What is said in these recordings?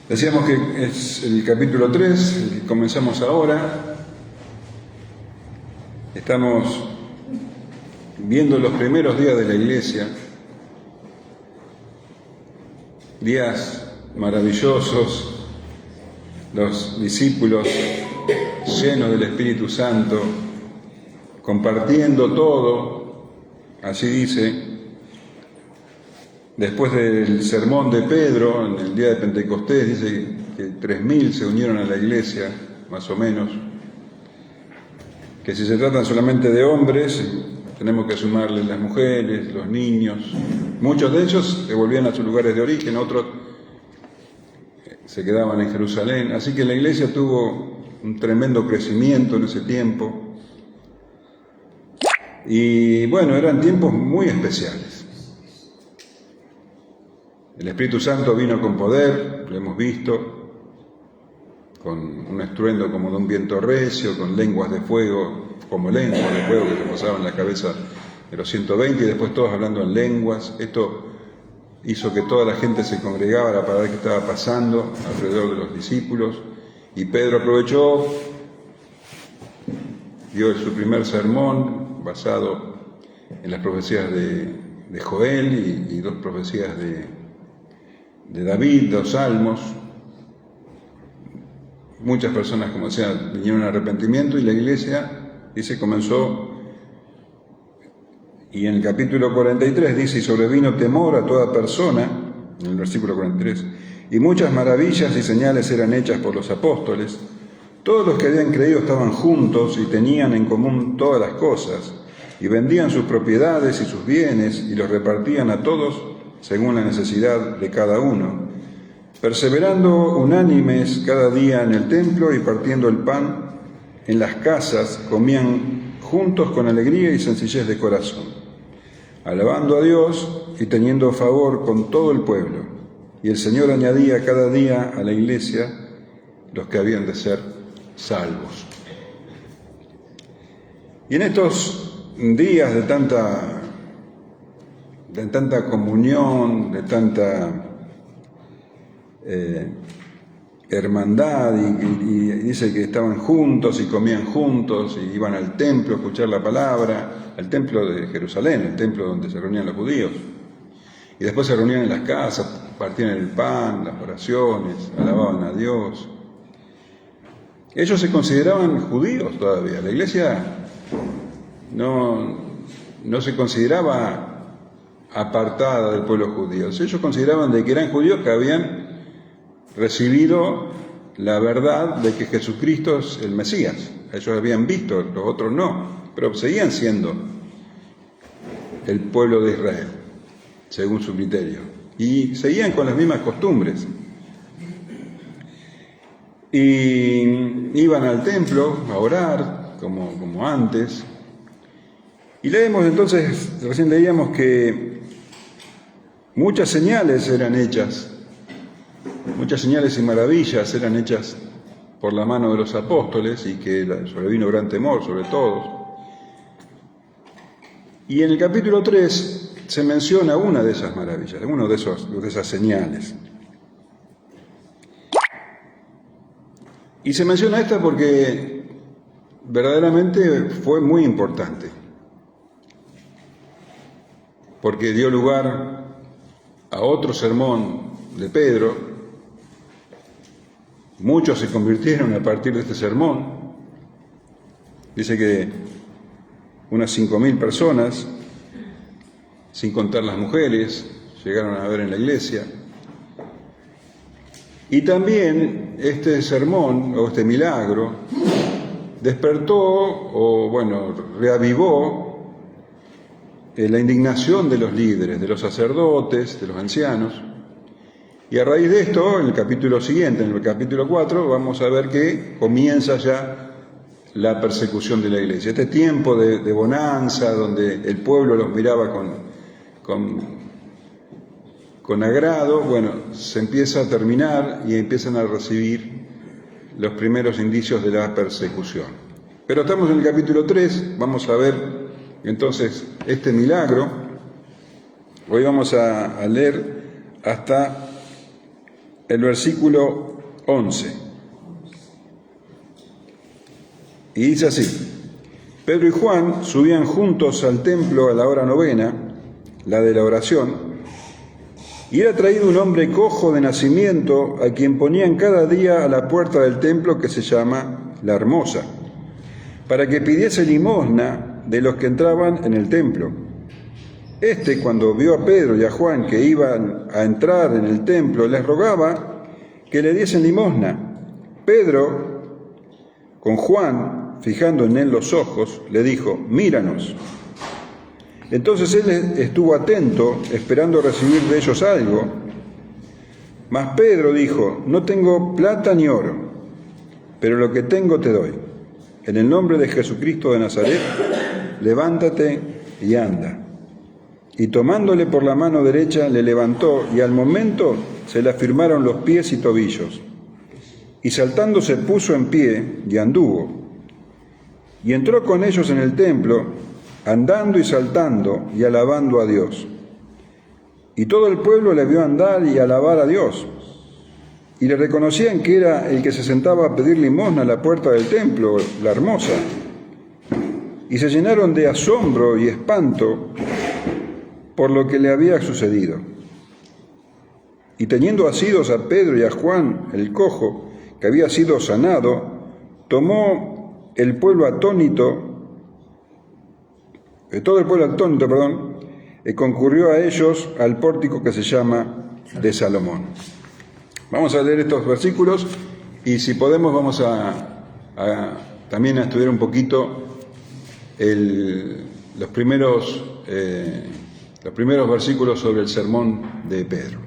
Decíamos que es el capítulo 3, el que comenzamos ahora. Estamos viendo los primeros días de la Iglesia, días maravillosos, los discípulos llenos del Espíritu Santo, compartiendo todo, así dice. Después del sermón de Pedro, en el día de Pentecostés, dice que 3.000 se unieron a la iglesia, más o menos. Que si se tratan solamente de hombres, tenemos que sumarles las mujeres, los niños. Muchos de ellos se volvían a sus lugares de origen, otros se quedaban en Jerusalén. Así que la iglesia tuvo un tremendo crecimiento en ese tiempo. Y bueno, eran tiempos muy especiales. El Espíritu Santo vino con poder, lo hemos visto, con un estruendo como de un viento recio, con lenguas de fuego, como lenguas de fuego que se posaban en la cabeza de los 120 y después todos hablando en lenguas. Esto hizo que toda la gente se congregara para ver qué estaba pasando alrededor de los discípulos. Y Pedro aprovechó, dio su primer sermón basado en las profecías de Joel y dos profecías de David, 2 salmos. Muchas personas, como decía, vinieron al arrepentimiento y la iglesia, dice, comenzó. Y en el capítulo 43 dice, y sobrevino temor a toda persona, en el versículo 43, y muchas maravillas y señales eran hechas por los apóstoles. Todos los que habían creído estaban juntos y tenían en común todas las cosas, y vendían sus propiedades y sus bienes y los repartían a todos según la necesidad de cada uno, perseverando unánimes cada día en el templo y partiendo el pan en las casas, comían juntos con alegría y sencillez de corazón, alabando a Dios y teniendo favor con todo el pueblo. Y el Señor añadía cada día a la iglesia los que habían de ser salvos. Y en estos días de tanta comunión, de tanta hermandad, y dice que estaban juntos y comían juntos y iban al templo a escuchar la palabra, al templo de Jerusalén, el templo donde se reunían los judíos, y después se reunían en las casas, partían el pan, las oraciones, alababan a Dios. Ellos se consideraban judíos todavía, la iglesia no se consideraba apartada del pueblo judío. Ellos consideraban de que eran judíos que habían recibido la verdad de que Jesucristo es el Mesías. Ellos habían visto, los otros no, pero seguían siendo el pueblo de Israel, según su criterio. Y seguían con las mismas costumbres. Y iban al templo a orar, como antes. Y leemos entonces, recién leíamos que muchas señales eran hechas, muchas señales y maravillas eran hechas por la mano de los apóstoles y que sobrevino gran temor sobre todos. Y en el capítulo 3 se menciona una de esas maravillas, una de esas señales. Y se menciona esta porque verdaderamente fue muy importante, porque dio lugar a otro sermón de Pedro. Muchos se convirtieron a partir de este sermón. Dice que unas 5.000 personas, sin contar las mujeres, llegaron a ver en la iglesia. Y también este sermón, o este milagro, despertó, reavivó la indignación de los líderes, de los sacerdotes, de los ancianos. Y a raíz de esto, en el capítulo siguiente, en el capítulo 4, vamos a ver que comienza ya la persecución de la iglesia. Este tiempo de bonanza, donde el pueblo los miraba con agrado, se empieza a terminar y empiezan a recibir los primeros indicios de la persecución. Pero estamos en el capítulo 3, vamos a ver entonces este milagro. Hoy vamos a leer hasta el versículo 11. Y dice así: Pedro y Juan subían juntos al templo a la hora novena, la de la oración, y era traído un hombre cojo de nacimiento, a quien ponían cada día a la puerta del templo, que se llama La Hermosa, para que pidiese limosna de los que entraban en el templo. Este, cuando vio a Pedro y a Juan que iban a entrar en el templo, les rogaba que le diesen limosna. Pedro, con Juan, fijando en él los ojos, le dijo: míranos. Entonces él estuvo atento, esperando recibir de ellos algo. Mas Pedro dijo: no tengo plata ni oro, pero lo que tengo te doy. En el nombre de Jesucristo de Nazaret, levántate y anda. Y tomándole por la mano derecha, le levantó, y al momento se le afirmaron los pies y tobillos. Y saltando se puso en pie y anduvo. Y entró con ellos en el templo, andando y saltando y alabando a Dios. Y todo el pueblo le vio andar y alabar a Dios. Y le reconocían que era el que se sentaba a pedir limosna a la puerta del templo, La Hermosa. Y se llenaron de asombro y espanto por lo que le había sucedido. Y teniendo asidos a Pedro y a Juan, el cojo, que había sido sanado, tomó el pueblo atónito, todo el pueblo atónito, concurrió a ellos al pórtico que se llama de Salomón. Vamos a leer estos versículos y, si podemos, vamos también a estudiar un poquito los primeros versículos sobre el sermón de Pedro.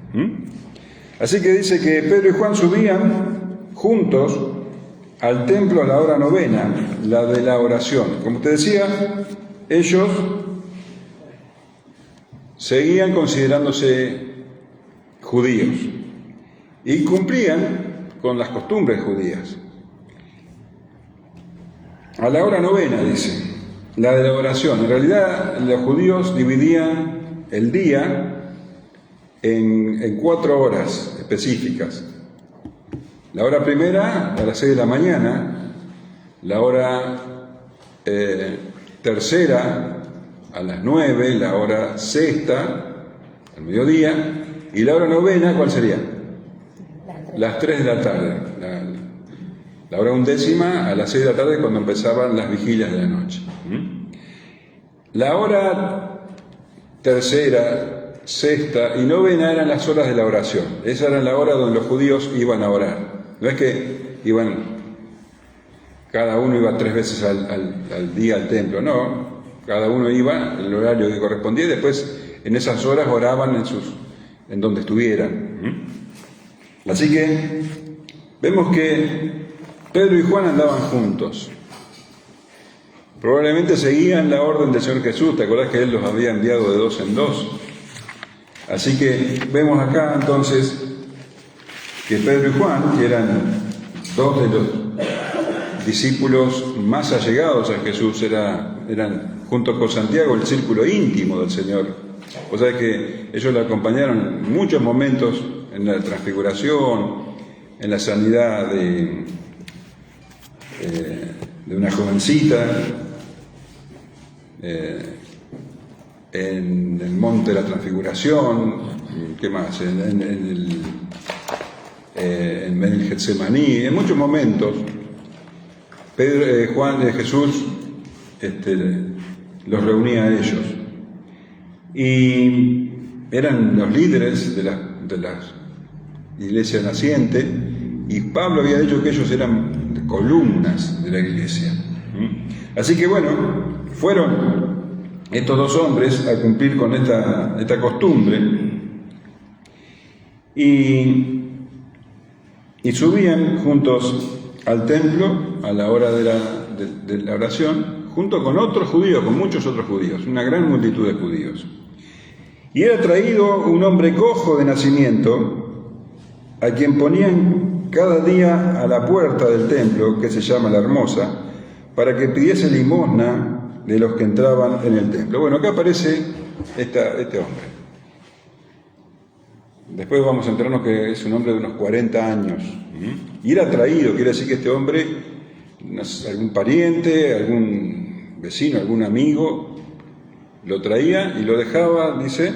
Así que dice que Pedro y Juan subían juntos al templo a la hora novena, la de la oración. Como te decía, ellos seguían considerándose judíos y cumplían con las costumbres judías. A la hora novena, dice, la de la oración. En realidad, los judíos dividían el día en 4 horas específicas. La hora primera a las 6 de la mañana, la hora tercera a las 9, la hora sexta al mediodía, y la hora novena, ¿cuál sería? Las 3 de la tarde. La hora undécima a las 6 de la tarde, cuando empezaban las vigilias de la noche. La hora tercera, sexta y novena eran las horas de la oración. Esa era la hora donde los judíos iban a orar. No es que cada uno iba 3 veces al día al templo, no. Cada uno iba en el horario que correspondía y después en esas horas oraban en donde estuvieran. Así que vemos que Pedro y Juan andaban juntos. Probablemente seguían la orden del Señor Jesús. ¿Te acordás que Él los había enviado de 2 en 2? Así que vemos acá entonces que Pedro y Juan, que eran 2 de los discípulos más allegados a Jesús, eran junto con Santiago el círculo íntimo del Señor. O sea que ellos lo acompañaron en muchos momentos, en la transfiguración, en la sanidad de una jovencita, en el monte de la transfiguración, ¿qué más? En el Getsemaní, en muchos momentos, Jesús los reunía a ellos. Y eran los líderes de la iglesia naciente, y Pablo había dicho que ellos eran columnas de la iglesia. Así que bueno, fueron estos 2 hombres a cumplir con esta costumbre y subían juntos al templo a la hora de la oración, junto con otros judíos, con muchos otros judíos, una gran multitud de judíos. Y era traído un hombre cojo de nacimiento, a quien ponían cada día a la puerta del templo, que se llama La Hermosa, para que pidiese limosna de los que entraban en el templo. Bueno, acá aparece este hombre. Después vamos a enterarnos que es un hombre de unos 40 años. Y era traído, quiere decir que este hombre, algún pariente, algún vecino, algún amigo, lo traía y lo dejaba, dice,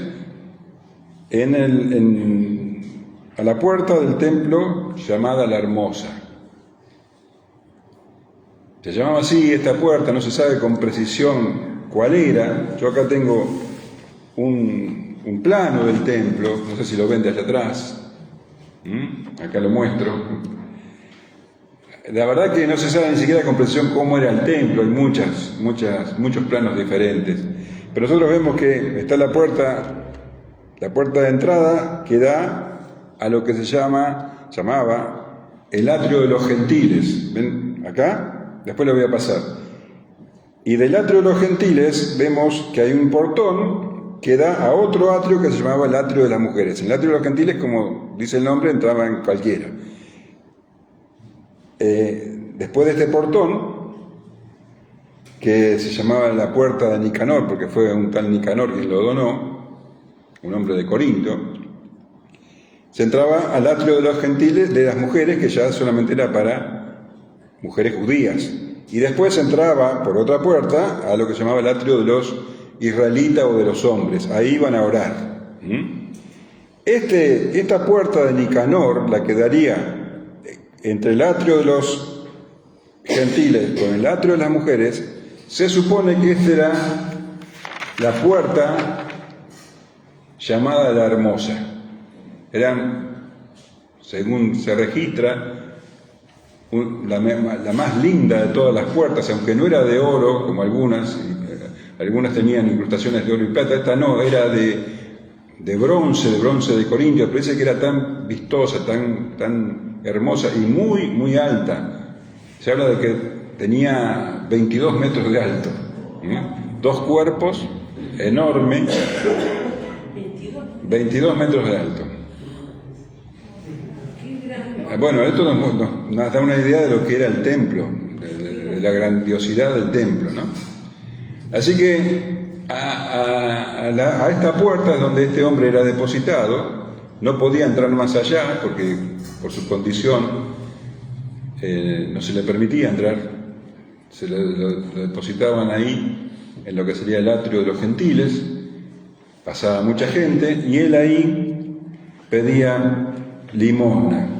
a la puerta del templo llamada La Hermosa. Se llamaba así esta puerta, no se sabe con precisión cuál era. Yo acá tengo un plano del templo, no sé si lo ven de allá atrás. Acá lo muestro. La verdad que no se sabe ni siquiera con precisión cómo era el templo, hay muchos planos diferentes. Pero nosotros vemos que está la puerta de entrada que da a lo que se llamaba el atrio de los gentiles. ¿Ven acá? Después lo voy a pasar. Y del atrio de los gentiles vemos que hay un portón que da a otro atrio que se llamaba el atrio de las mujeres. En el atrio de los gentiles, como dice el nombre, entraban cualquiera. Después de este portón, que se llamaba la puerta de Nicanor, porque fue un tal Nicanor quien lo donó, un hombre de Corinto, se entraba al atrio de los gentiles, de las mujeres, que ya solamente era para mujeres judías, y después se entraba por otra puerta a lo que se llamaba el atrio de los israelitas o de los hombres. Ahí iban a orar. Esta puerta de Nicanor, la que daría entre el atrio de los gentiles con el atrio de las mujeres, se supone que esta era la puerta llamada La Hermosa. Eran, según se registra, la más linda de todas las puertas, aunque no era de oro como algunas tenían incrustaciones de oro y plata, esta no, era de bronce de Corintios, pero dice que era tan vistosa, tan hermosa y muy, muy alta. Se habla de que tenía 22 metros de alto, 2 cuerpos enormes, 22 metros de alto. Bueno, esto nos da una idea de lo que era el templo, de la grandiosidad del templo, ¿no? Así que a esta puerta es donde este hombre era depositado. No podía entrar más allá porque por su condición no se le permitía entrar. Lo depositaban ahí en lo que sería el atrio de los gentiles. Pasaba mucha gente y él ahí pedía limosna.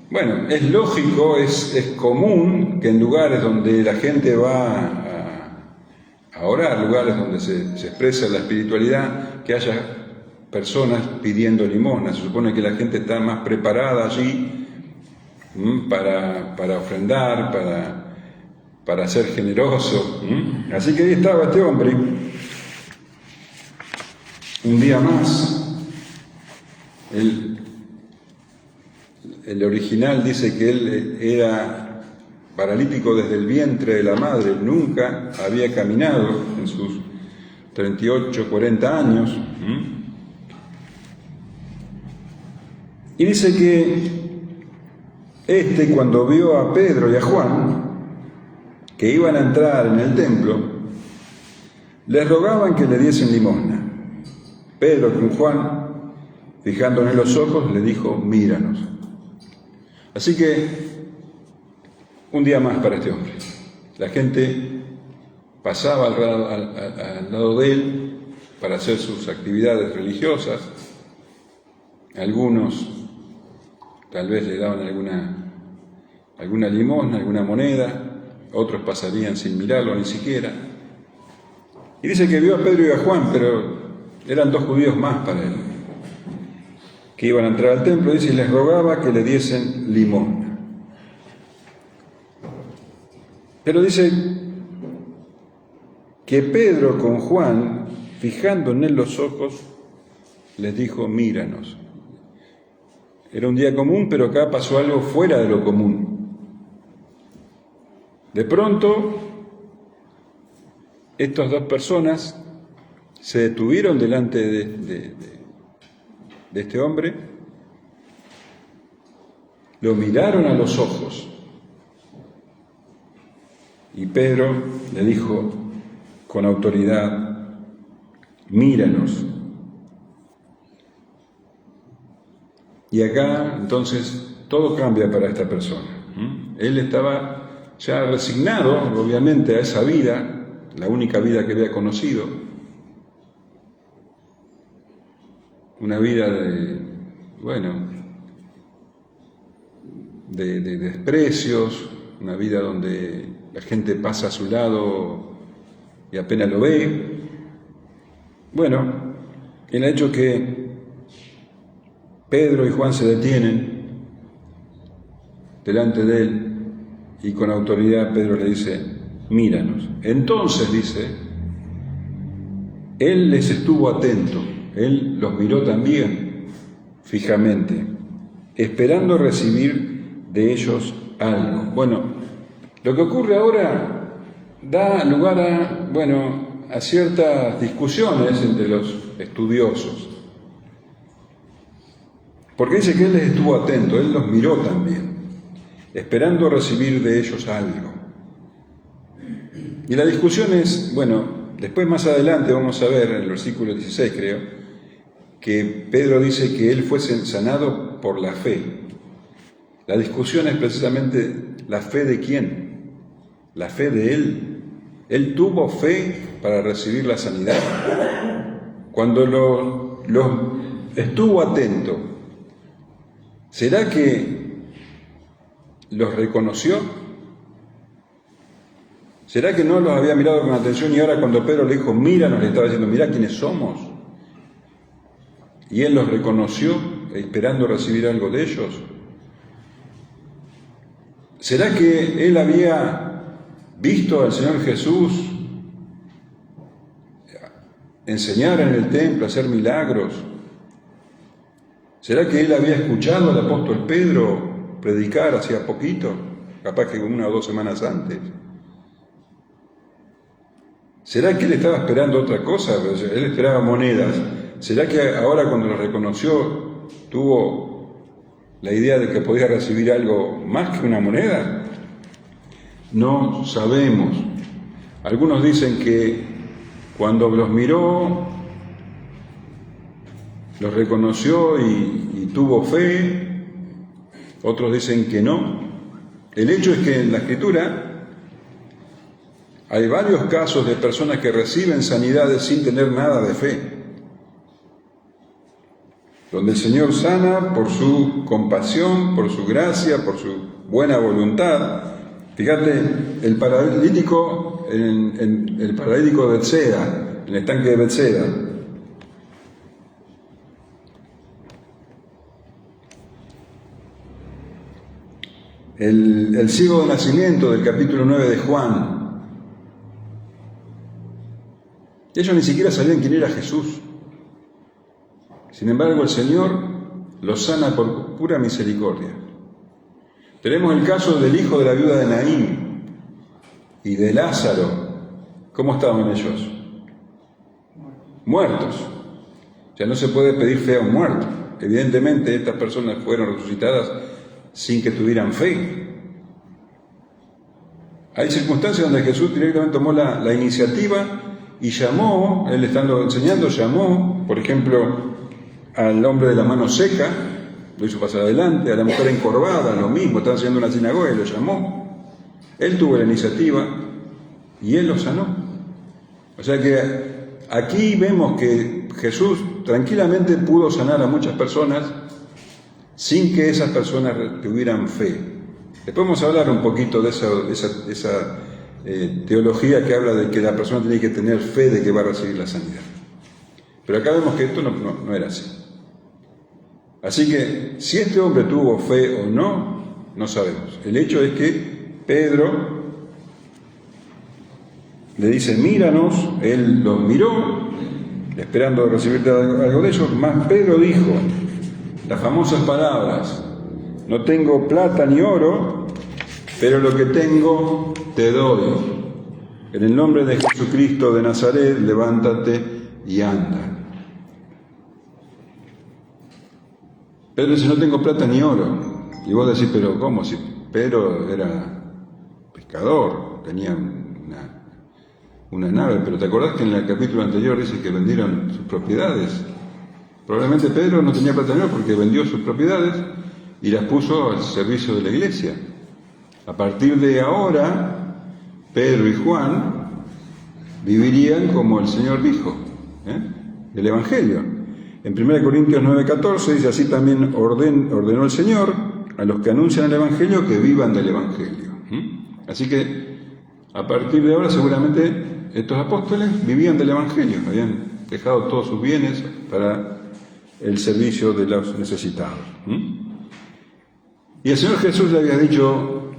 Bueno, es lógico, es común que en lugares donde la gente va a orar, lugares donde se expresa la espiritualidad, que haya personas pidiendo limosna. Se supone que la gente está más preparada allí para ofrendar, para ser generoso. Así que ahí estaba este hombre, un día más. El original dice que él era paralítico desde el vientre de la madre, nunca había caminado en sus 38, 40 años. Y dice que cuando vio a Pedro y a Juan, que iban a entrar en el templo, les rogaban que le diesen limosna. Pedro con Juan, fijándole en los ojos, le dijo: míranos. Así que, un día más para este hombre. La gente pasaba al lado de él para hacer sus actividades religiosas. Algunos tal vez le daban alguna limosna, alguna moneda, otros pasarían sin mirarlo ni siquiera. Y dice que vio a Pedro y a Juan, pero eran 2 judíos más para él, que iban a entrar al templo, dice, y les rogaba que le diesen limosna. Pero dice que Pedro con Juan, fijando en él los ojos, les dijo: míranos. Era un día común, pero acá pasó algo fuera de lo común. De pronto, estas 2 personas se detuvieron delante de este hombre, lo miraron a los ojos, y Pedro le dijo con autoridad: míranos. Y acá, entonces, todo cambia para esta persona. Él estaba ya resignado, obviamente, a esa vida, la única vida que había conocido. Una vida de desprecios, una vida donde la gente pasa a su lado y apenas lo ve. Bueno, el hecho que Pedro y Juan se detienen delante de él y con autoridad Pedro le dice, míranos. Entonces dice, él les estuvo atento, él los miró también fijamente, esperando recibir de ellos algo. Bueno, lo que ocurre ahora da lugar a ciertas discusiones entre los estudiosos. Porque dice que él les estuvo atento, él los miró también, esperando recibir de ellos algo. Y la discusión es, después más adelante vamos a ver, en el versículo 16 creo, que Pedro dice que él fue sanado por la fe. La discusión es precisamente la fe de quién, la fe de él. Él tuvo fe para recibir la sanidad. Cuando lo estuvo atento, ¿será que los reconoció? ¿Será que no los había mirado con atención y ahora cuando Pedro le dijo, míranos, le estaba diciendo, mirá quiénes somos? Y él los reconoció, esperando recibir algo de ellos. ¿Será que él había visto al Señor Jesús enseñar en el templo, hacer milagros? ¿Será que él había escuchado al apóstol Pedro predicar hacía poquito, capaz que 1 o 2 semanas antes? ¿Será que él estaba esperando otra cosa? Él esperaba monedas. ¿Será que ahora cuando lo reconoció tuvo la idea de que podía recibir algo más que una moneda? No sabemos. Algunos dicen que cuando los miró, los reconoció y tuvo fe. Otros dicen que no. El hecho es que en la Escritura hay varios casos de personas que reciben sanidades sin tener nada de fe, donde el Señor sana por su compasión, por su gracia, por su buena voluntad. Fíjate, el paralítico de Betseda, en el estanque de Betseda. El ciego de nacimiento del capítulo 9 de Juan. Ellos ni siquiera sabían quién era Jesús. Sin embargo, el Señor los sana por pura misericordia. Tenemos el caso del hijo de la viuda de Naín y de Lázaro. ¿Cómo estaban ellos? Muertos. Ya no se puede pedir fe a un muerto. Evidentemente, estas personas fueron resucitadas sin que tuvieran fe. Hay circunstancias donde Jesús directamente tomó la iniciativa y llamó, él estando enseñando, llamó, por ejemplo, al hombre de la mano seca, lo hizo pasar adelante, a la mujer encorvada, lo mismo, estaban enseñando en una sinagoga y lo llamó. Él tuvo la iniciativa y él lo sanó. O sea que aquí vemos que Jesús tranquilamente pudo sanar a muchas personas sin que esas personas tuvieran fe. Después vamos a hablar un poquito de esa teología que habla de que la persona tiene que tener fe de que va a recibir la sanidad. Pero acá vemos que esto no era así. Así que si este hombre tuvo fe o no, no sabemos. El hecho es que Pedro le dice, míranos, él los miró, esperando recibir algo de ellos, más Pedro dijo las famosas palabras, no tengo plata ni oro, pero lo que tengo te doy. En el nombre de Jesucristo de Nazaret, levántate y anda. Pedro dice, no tengo plata ni oro. Y vos decís, pero ¿cómo? Si Pedro era pescador, tenía una nave, pero ¿te acordás que en el capítulo anterior dice que vendieron sus propiedades? Probablemente Pedro no tenía plata de oro porque vendió sus propiedades y las puso al servicio de la iglesia. A partir de ahora, Pedro y Juan vivirían como el Señor dijo, el Evangelio. En 1 Corintios 9:14 dice: así también ordenó el Señor a los que anuncian el Evangelio que vivan del Evangelio. Así que a partir de ahora seguramente estos apóstoles vivían del Evangelio, habían dejado todos sus bienes para el servicio de los necesitados. Y el Señor Jesús le había dicho: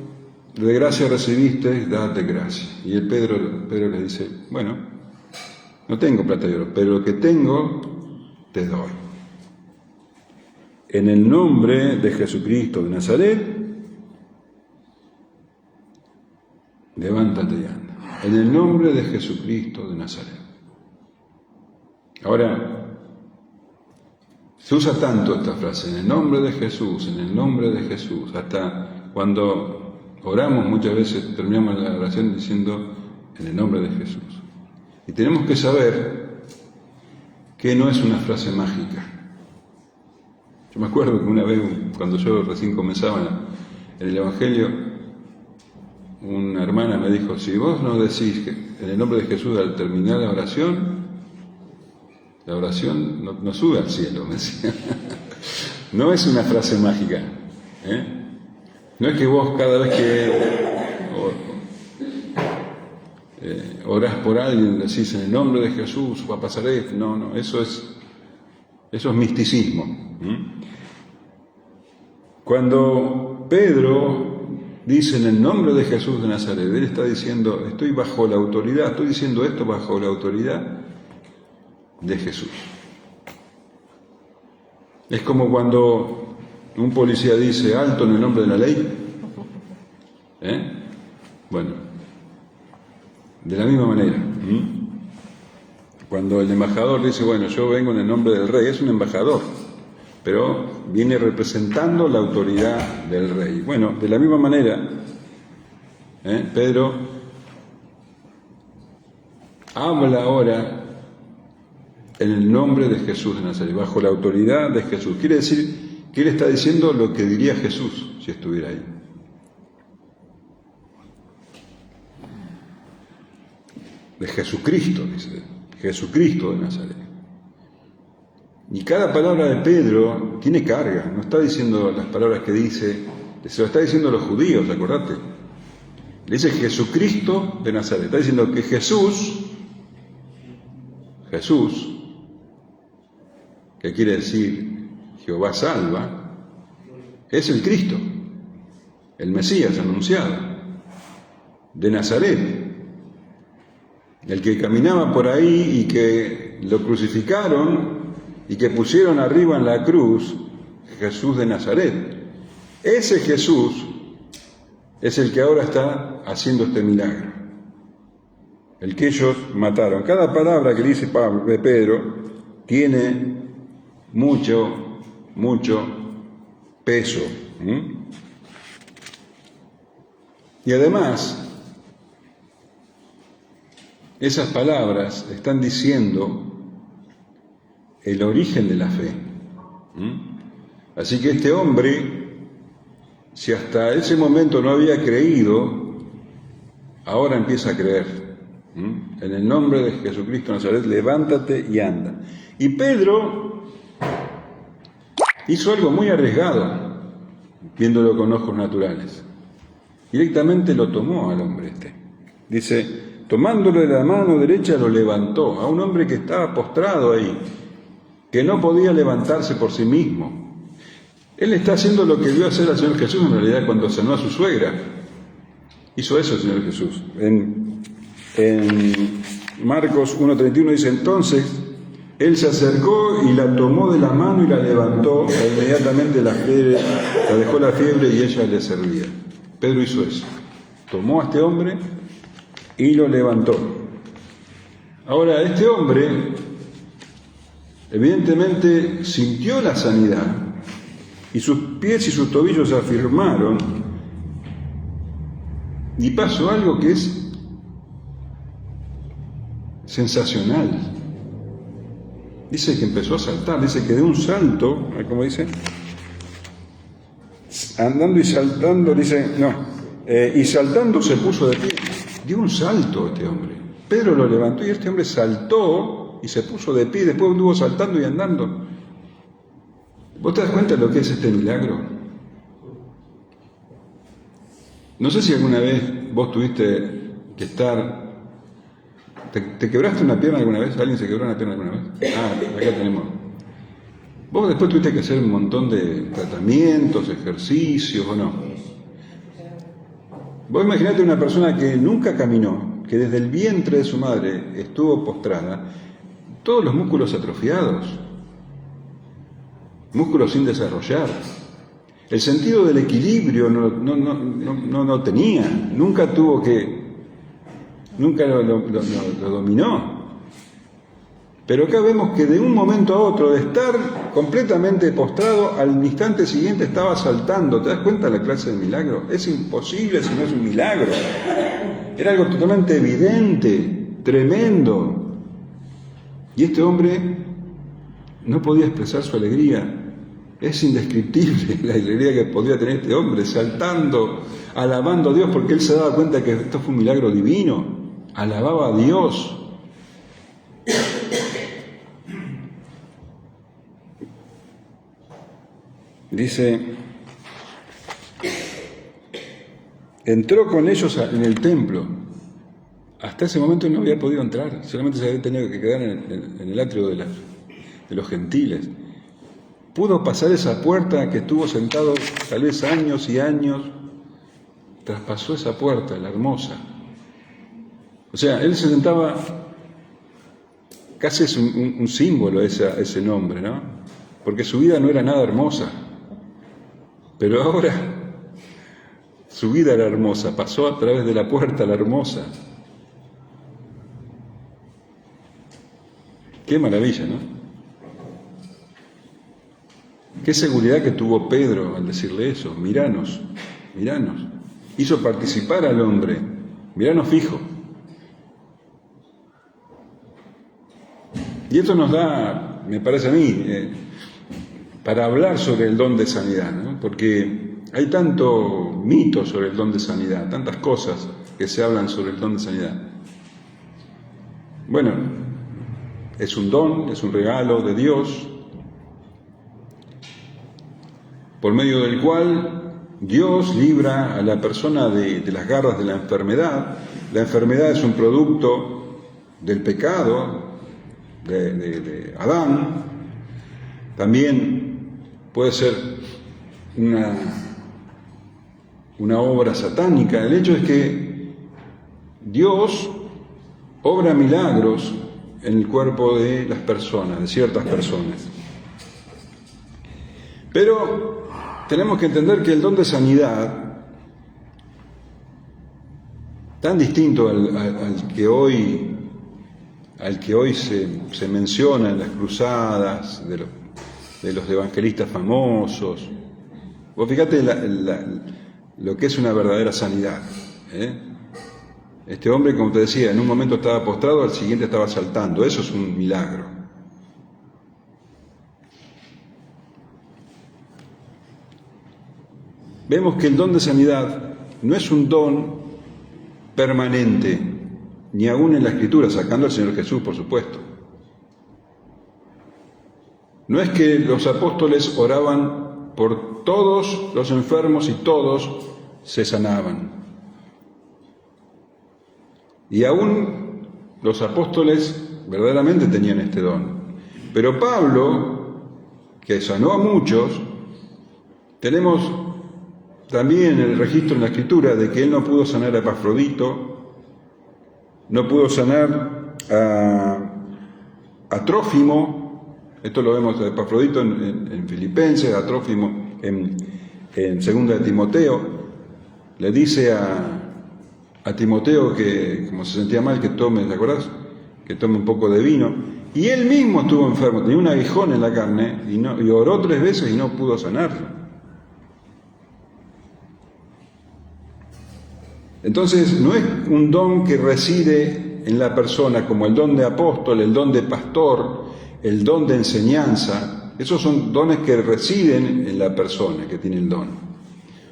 de gracia recibiste, dad de gracia. Y el Pedro le dice: bueno, no tengo plata y oro, pero lo que tengo te doy. En el nombre de Jesucristo de Nazaret, levántate y anda. En el nombre de Jesucristo de Nazaret. Ahora, se usa tanto esta frase, en el nombre de Jesús, en el nombre de Jesús, hasta cuando oramos muchas veces terminamos la oración diciendo en el nombre de Jesús. Y tenemos que saber que no es una frase mágica. Yo me acuerdo que una vez, cuando yo recién comenzaba en el Evangelio, una hermana me dijo: si vos no decís que en el nombre de Jesús al terminar la oración no sube al cielo, me decía. No es una frase mágica, No es que vos cada vez que orás por alguien decís en el nombre de Jesús va a pasar esto. No, eso es misticismo. Cuando Pedro dice en el nombre de Jesús de Nazaret, él está diciendo: estoy diciendo esto bajo la autoridad de Jesús. Es como cuando un policía dice: alto en el nombre de la ley. Bueno, de la misma manera. Cuando el embajador dice: bueno, yo vengo en el nombre del rey, es un embajador, pero viene representando la autoridad del rey. Bueno, de la misma manera, Pedro habla ahora en el nombre de Jesús de Nazaret, bajo la autoridad de Jesús. Quiere decir que él está diciendo lo que diría Jesús si estuviera ahí. De Jesucristo, dice, Jesucristo de Nazaret. Y cada palabra de Pedro tiene carga, no está diciendo las palabras que dice, se lo está diciendo a los judíos, acordate. Le dice Jesucristo de Nazaret, está diciendo que Jesús, que quiere decir Jehová salva, es el Cristo, el Mesías anunciado, de Nazaret, el que caminaba por ahí y que lo crucificaron y que pusieron arriba en la cruz, Jesús de Nazaret. Ese Jesús es el que ahora está haciendo este milagro, el que ellos mataron. Cada palabra que dice Pedro tiene mucho peso. Y además, esas palabras están diciendo el origen de la fe. Así que este hombre, si hasta ese momento no había creído, ahora empieza a creer. En el nombre de Jesucristo de Nazaret, levántate y anda. Y Pedro hizo algo muy arriesgado, viéndolo con ojos naturales. Directamente lo tomó al hombre este. Dice, tomándolo de la mano derecha lo levantó, a un hombre que estaba postrado ahí, que no podía levantarse por sí mismo. Él está haciendo lo que vio hacer al Señor Jesús en realidad cuando sanó a su suegra. Hizo eso el Señor Jesús. En Marcos 1:31 dice, entonces él se acercó y la tomó de la mano y la levantó, e inmediatamente la dejó la fiebre y ella le servía. Pedro hizo eso. Tomó a este hombre y lo levantó. Ahora, este hombre evidentemente sintió la sanidad y sus pies y sus tobillos se afirmaron y pasó algo que es sensacional. dice que empezó a saltar, dice que de un salto, ¿cómo dice? Andando y saltando, dice, y saltando se puso de pie. Dio un salto este hombre. Pedro lo levantó y este hombre saltó y se puso de pie, después anduvo saltando y andando. ¿Vos te das cuenta de lo que es este milagro? No sé si alguna vez vos tuviste que estar... ¿Te quebraste una pierna alguna vez? ¿Alguien se quebró una pierna alguna vez? Acá tenemos. Vos después tuviste que hacer un montón de tratamientos, ejercicios, ¿o no? Vos imaginate una persona que nunca caminó, que desde el vientre de su madre estuvo postrada, todos los músculos atrofiados, músculos sin desarrollar. El sentido del equilibrio no tenía, nunca lo dominó. Pero acá vemos que de un momento a otro, de estar completamente postrado, al instante siguiente estaba saltando. ¿Te das cuenta de la clase de milagro? Es imposible si no es un milagro. Era algo totalmente evidente, tremendo. Y este hombre no podía expresar su alegría. Es indescriptible la alegría que podía tener este hombre, saltando, alabando a Dios, porque él se daba cuenta de que esto fue un milagro divino. Alababa a Dios. Dice, entró con ellos en el templo. Hasta ese momento no había podido entrar, solamente se había tenido que quedar en el atrio de los gentiles. Pudo pasar esa puerta que estuvo sentado tal vez años y años, traspasó esa puerta, la hermosa. O sea, él se sentaba, casi es un símbolo ese nombre, ¿no? Porque su vida no era nada hermosa. Pero ahora su vida era hermosa, pasó a través de la puerta la hermosa. Qué maravilla, ¿no? Qué seguridad que tuvo Pedro al decirle eso. Miranos. Hizo participar al hombre. Miranos fijo. Y esto nos da, me parece a mí, para hablar sobre el don de sanidad, ¿no? Porque hay tanto mito sobre el don de sanidad, tantas cosas que se hablan sobre el don de sanidad. Bueno, es un don, es un regalo de Dios, por medio del cual Dios libra a la persona de las garras de la enfermedad. La enfermedad es un producto del pecado de Adán. También puede ser una obra satánica. El hecho es que Dios obra milagros en el cuerpo de las personas, de ciertas personas. Pero tenemos que entender que el don de sanidad, tan distinto al que hoy se menciona en las cruzadas de los evangelistas famosos. Vos fíjate lo que es una verdadera sanidad, ¿eh? Este hombre, como te decía, en un momento estaba postrado, al siguiente estaba saltando. Eso es un milagro. Vemos que el don de sanidad no es un don permanente, ni aún en la Escritura, sacando al Señor Jesús, por supuesto. No es que los apóstoles oraban por todos los enfermos y todos se sanaban. Y aún los apóstoles verdaderamente tenían este don. Pero Pablo, que sanó a muchos, tenemos también el registro en la Escritura de que él no pudo sanar a Epafrodito, no pudo sanar a Trófimo. Esto lo vemos de Epafrodito en Filipenses, a Trófimo en 2 de Timoteo. Le dice a Timoteo que, como se sentía mal, que tome, ¿te acordás? Que tome un poco de vino. Y él mismo estuvo enfermo, tenía un aguijón en la carne y oró 3 veces y no pudo sanarlo. Entonces, no es un don que reside en la persona como el don de apóstol, el don de pastor, el don de enseñanza. Esos son dones que residen en la persona que tiene el don.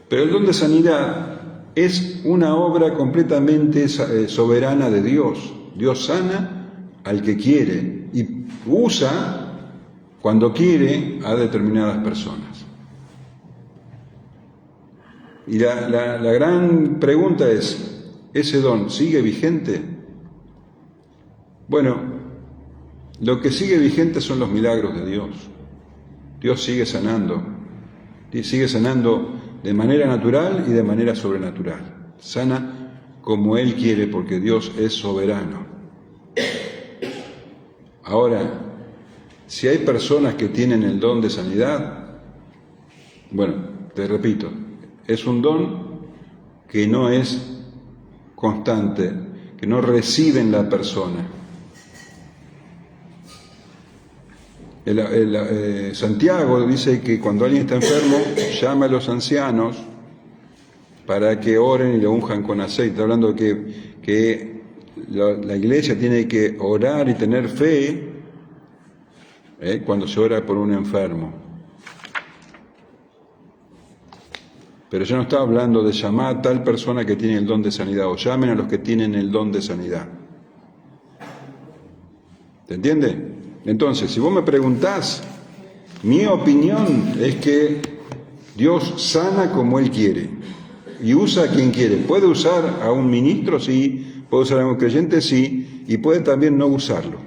Pero el don de sanidad es una obra completamente soberana de Dios. Dios sana al que quiere y usa cuando quiere a determinadas personas. Y la gran pregunta es, ¿ese don sigue vigente? Bueno, lo que sigue vigente son los milagros de Dios. Dios sigue sanando de manera natural y de manera sobrenatural. Sana como Él quiere porque Dios es soberano. Ahora, si hay personas que tienen el don de sanidad, bueno, te repito, es un don que no es constante, que no reside en la persona. Santiago dice que cuando alguien está enfermo, llama a los ancianos para que oren y le unjan con aceite. Está hablando que la iglesia tiene que orar y tener fe cuando se ora por un enfermo. Pero ya no está hablando de llamar a tal persona que tiene el don de sanidad, o llamen a los que tienen el don de sanidad. ¿Te entiende? Entonces, si vos me preguntás, mi opinión es que Dios sana como Él quiere y usa a quien quiere. Puede usar a un ministro, sí, puede usar a un creyente, sí, y puede también no usarlo.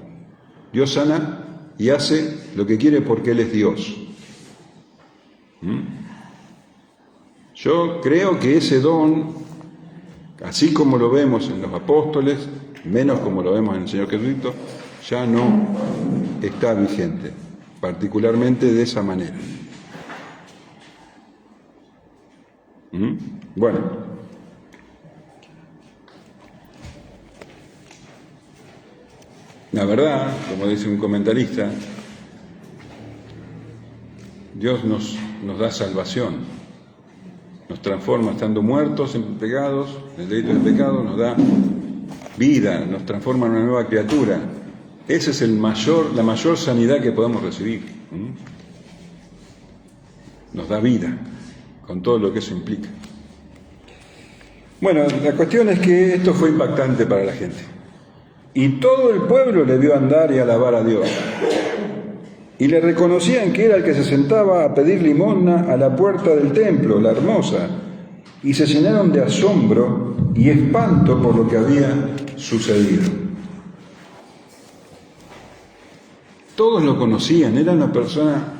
Dios sana y hace lo que quiere porque Él es Dios. Yo creo que ese don, así como lo vemos en los apóstoles, menos como lo vemos en el Señor Jesucristo, ya no está vigente, particularmente de esa manera. Bueno, la verdad, como dice un comentarista, Dios nos da salvación. Nos transforma estando muertos en pecados, en el delito del pecado, nos da vida, nos transforma en una nueva criatura. Esa es la mayor sanidad que podemos recibir. Nos da vida, con todo lo que eso implica. Bueno, la cuestión es que esto fue impactante para la gente. Y todo el pueblo le vio andar y alabar a Dios. Y le reconocían que era el que se sentaba a pedir limosna a la puerta del templo, la hermosa, y se llenaron de asombro y espanto por lo que había sucedido. Todos lo conocían, era una persona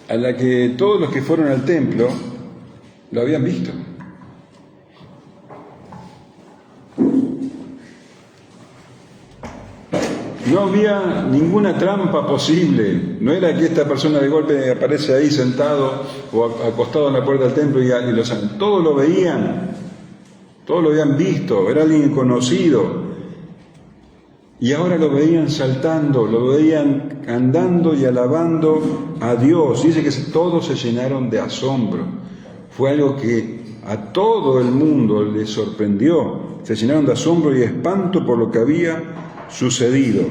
a la que todos los que fueron al templo lo habían visto. No había ninguna trampa posible. No era que esta persona de golpe aparece ahí sentado o acostado en la puerta del templo y todos lo veían, todos lo habían visto, era alguien conocido. Y ahora lo veían saltando, lo veían andando y alabando a Dios. Dice que todos se llenaron de asombro. Fue algo que a todo el mundo le sorprendió. Se llenaron de asombro y espanto por lo que había sucedido.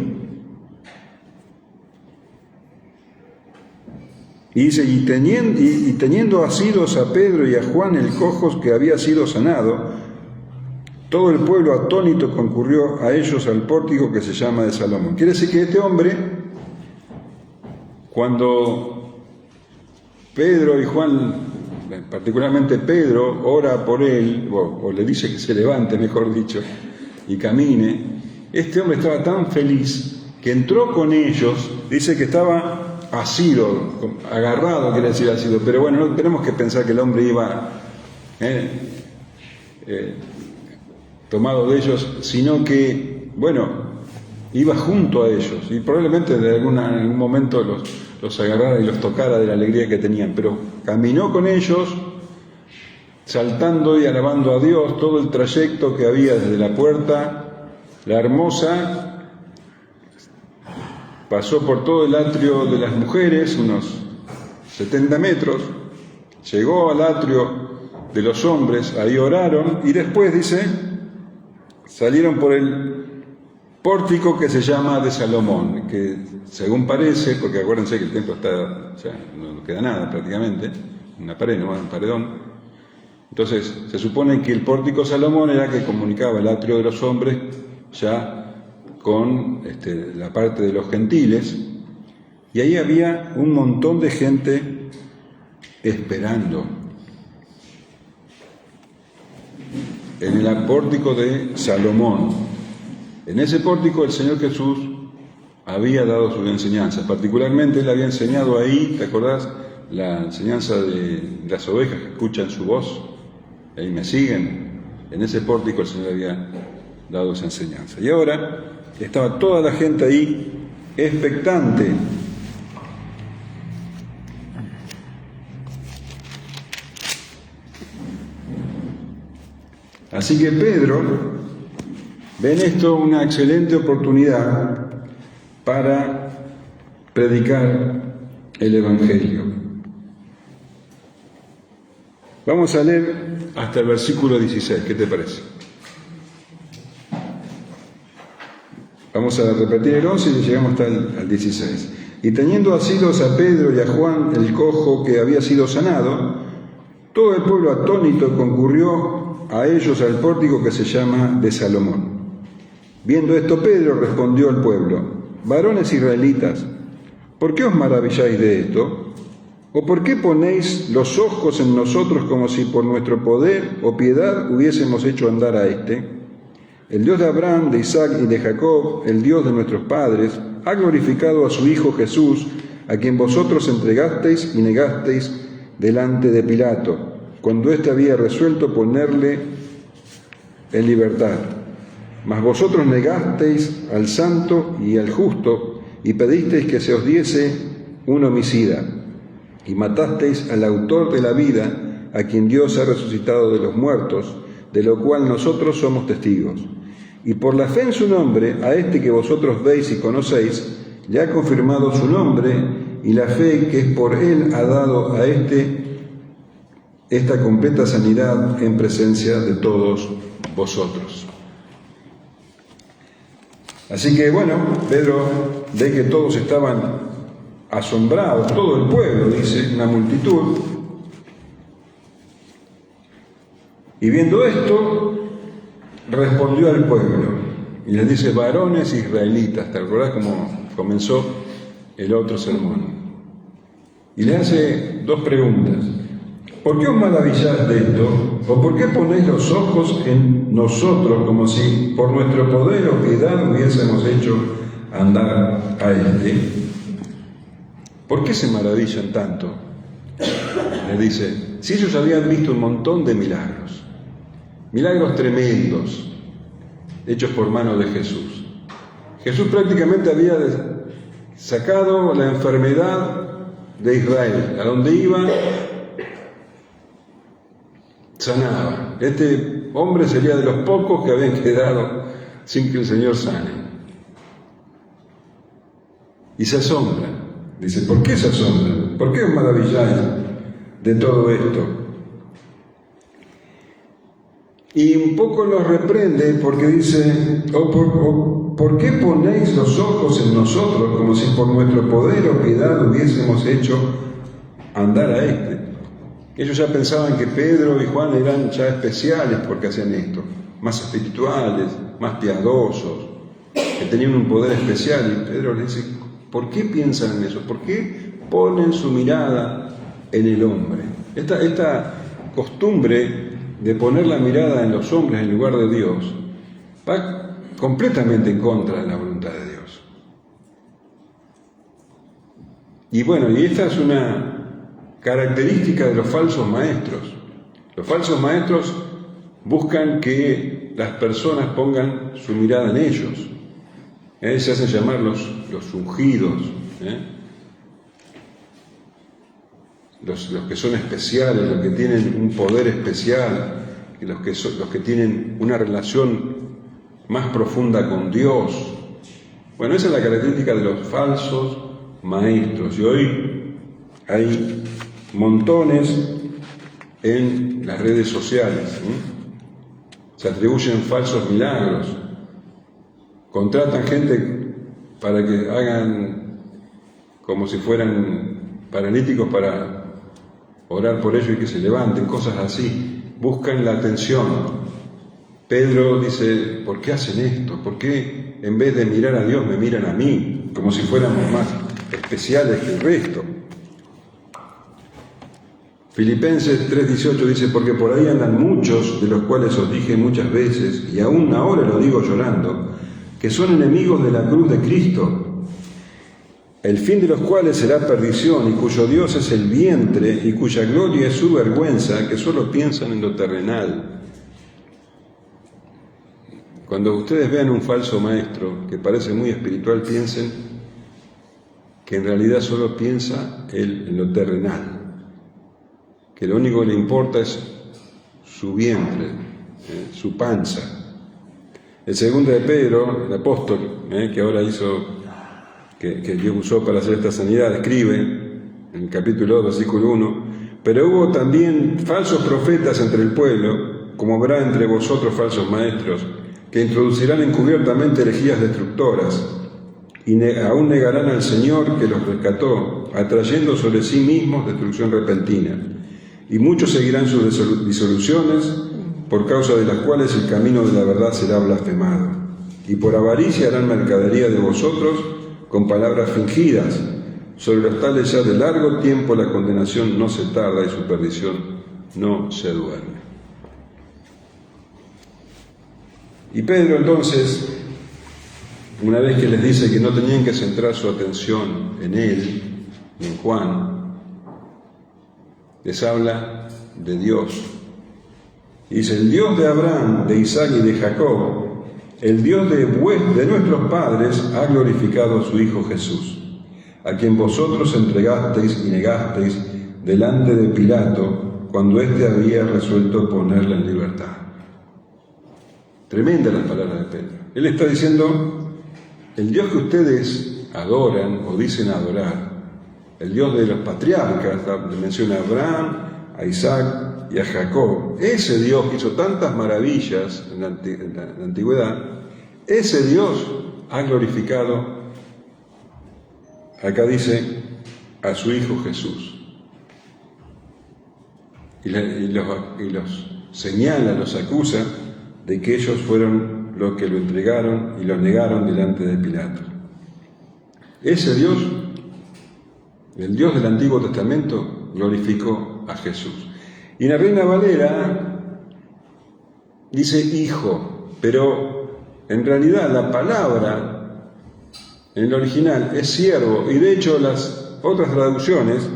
Y dice, y teniendo asidos a Pedro y a Juan el cojo que había sido sanado, todo el pueblo atónito concurrió a ellos al pórtico que se llama de Salomón. Quiere decir que este hombre, cuando Pedro y Juan, particularmente Pedro, ora por él, o le dice que se levante, mejor dicho, y camine, este hombre estaba tan feliz que entró con ellos, dice que estaba asido, agarrado, quiere decir asido, pero bueno, no tenemos que pensar que el hombre iba tomado de ellos, sino que, bueno, iba junto a ellos y probablemente en algún momento los agarrara y los tocara de la alegría que tenían, pero caminó con ellos saltando y alabando a Dios todo el trayecto que había desde la puerta, la hermosa, pasó por todo el atrio de las mujeres, unos 70 metros, llegó al atrio de los hombres, ahí oraron y después, dice, salieron por el pórtico que se llama de Salomón, que según parece, porque acuérdense que el templo está, o sea, no queda nada prácticamente, una pared, no, un paredón. Entonces, se supone que el pórtico Salomón era que comunicaba el atrio de los hombres ya con la parte de los gentiles, y ahí había un montón de gente esperando. En el pórtico de Salomón. En ese pórtico el Señor Jesús había dado sus enseñanzas. Particularmente Él había enseñado ahí, ¿te acordás? La enseñanza de las ovejas que escuchan su voz. Ahí me siguen. En ese pórtico el Señor había dado esa enseñanza. Y ahora estaba toda la gente ahí expectante. Así que Pedro ve en esto una excelente oportunidad para predicar el Evangelio. Vamos a leer hasta el versículo 16, ¿qué te parece? Vamos a repetir el 11 y llegamos hasta el 16. Y teniendo asidos a Pedro y a Juan, el cojo que había sido sanado, todo el pueblo atónito concurrió a ellos al pórtico que se llama de Salomón. Viendo esto, Pedro respondió al pueblo: varones israelitas, ¿por qué os maravilláis de esto? ¿O por qué ponéis los ojos en nosotros como si por nuestro poder o piedad hubiésemos hecho andar a éste? El Dios de Abraham, de Isaac y de Jacob, el Dios de nuestros padres, ha glorificado a su Hijo Jesús, a quien vosotros entregasteis y negasteis delante de Pilato, cuando éste había resuelto ponerle en libertad. Mas vosotros negasteis al santo y al justo, y pedisteis que se os diese un homicida, y matasteis al autor de la vida, a quien Dios ha resucitado de los muertos, de lo cual nosotros somos testigos. Y por la fe en su nombre, a este que vosotros veis y conocéis, ya ha confirmado su nombre, y la fe que es por él ha dado a esta completa sanidad en presencia de todos vosotros. Así que bueno, Pedro ve que todos estaban asombrados, todo el pueblo, dice, una multitud. Y viendo esto, respondió al pueblo y les dice: varones israelitas. ¿Te acordás cómo comenzó el otro sermón? Y le hace dos preguntas. ¿Por qué os maravilláis de esto? ¿O por qué ponéis los ojos en nosotros como si por nuestro poder o piedad hubiésemos hecho andar a éste? ¿Por qué se maravillan tanto? Le dice, si ellos habían visto un montón de milagros, milagros tremendos, hechos por mano de Jesús. Jesús prácticamente había sacado la enfermedad de Israel, a donde iba, sanaba. Este hombre sería de los pocos que habían quedado sin que el Señor sane. Y se asombran. Dice, ¿por qué se asombran? ¿Por qué os maravilláis de todo esto? Y un poco los reprende porque dice, ¿por qué ponéis los ojos en nosotros como si por nuestro poder o piedad hubiésemos hecho andar a éste? Ellos ya pensaban que Pedro y Juan eran ya especiales porque hacían esto, más espirituales, más piadosos, que tenían un poder especial. Y Pedro les dice, ¿por qué piensan en eso? ¿Por qué ponen su mirada en el hombre? Esta costumbre de poner la mirada en los hombres en lugar de Dios va completamente en contra de la voluntad de Dios. Y bueno, y esta es una característica de los falsos maestros. Los falsos maestros buscan que las personas pongan su mirada en ellos. Se hacen llamar los ungidos, los que son especiales, los que tienen un poder especial, los que tienen una relación más profunda con Dios. Bueno, esa es la característica de los falsos maestros. Y hoy hay montones en las redes sociales. Se atribuyen falsos milagros, contratan gente para que hagan como si fueran paralíticos para orar por ellos y que se levanten, cosas así, buscan la atención. Pedro dice, ¿por qué hacen esto? ¿Por qué en vez de mirar a Dios me miran a mí? Como si fuéramos más especiales que el resto. Filipenses 3:18 dice, porque por ahí andan muchos, de los cuales os dije muchas veces, y aún ahora lo digo llorando, que son enemigos de la cruz de Cristo, el fin de los cuales será perdición, y cuyo Dios es el vientre, y cuya gloria es su vergüenza, que solo piensan en lo terrenal. Cuando ustedes vean un falso maestro que parece muy espiritual, piensen que en realidad solo piensa él en lo terrenal, que lo único que le importa es su vientre, su panza. El segundo de Pedro, el apóstol, que ahora que Dios usó para hacer esta sanidad, escribe en el capítulo 2, versículo 1, pero hubo también falsos profetas entre el pueblo, como habrá entre vosotros falsos maestros, que introducirán encubiertamente herejías destructoras, y aún negarán al Señor que los rescató, atrayendo sobre sí mismos destrucción repentina. Y muchos seguirán sus disoluciones, por causa de las cuales el camino de la verdad será blasfemado. Y por avaricia harán mercadería de vosotros con palabras fingidas. Sobre los tales ya de largo tiempo la condenación no se tarda y su perdición no se duerme. Y Pedro entonces, una vez que les dice que no tenían que centrar su atención en él, en Juan, les habla de Dios. Y dice, el Dios de Abraham, de Isaac y de Jacob, el Dios de nuestros padres ha glorificado a su Hijo Jesús, a quien vosotros entregasteis y negasteis delante de Pilato, cuando éste había resuelto ponerla en libertad. Tremenda las palabras de Pedro. Él está diciendo, el Dios que ustedes adoran o dicen adorar, el Dios de los patriarcas, menciona a Abraham, a Isaac y a Jacob, ese Dios que hizo tantas maravillas en la antigüedad, ese Dios ha glorificado, acá dice, a su Hijo Jesús. Y los señala, los acusa de que ellos fueron los que lo entregaron y lo negaron delante de Pilato. Ese Dios, el Dios del Antiguo Testamento, glorificó a Jesús. Y en la Reina Valera dice hijo, pero en realidad la palabra en el original es siervo, y de hecho las otras traducciones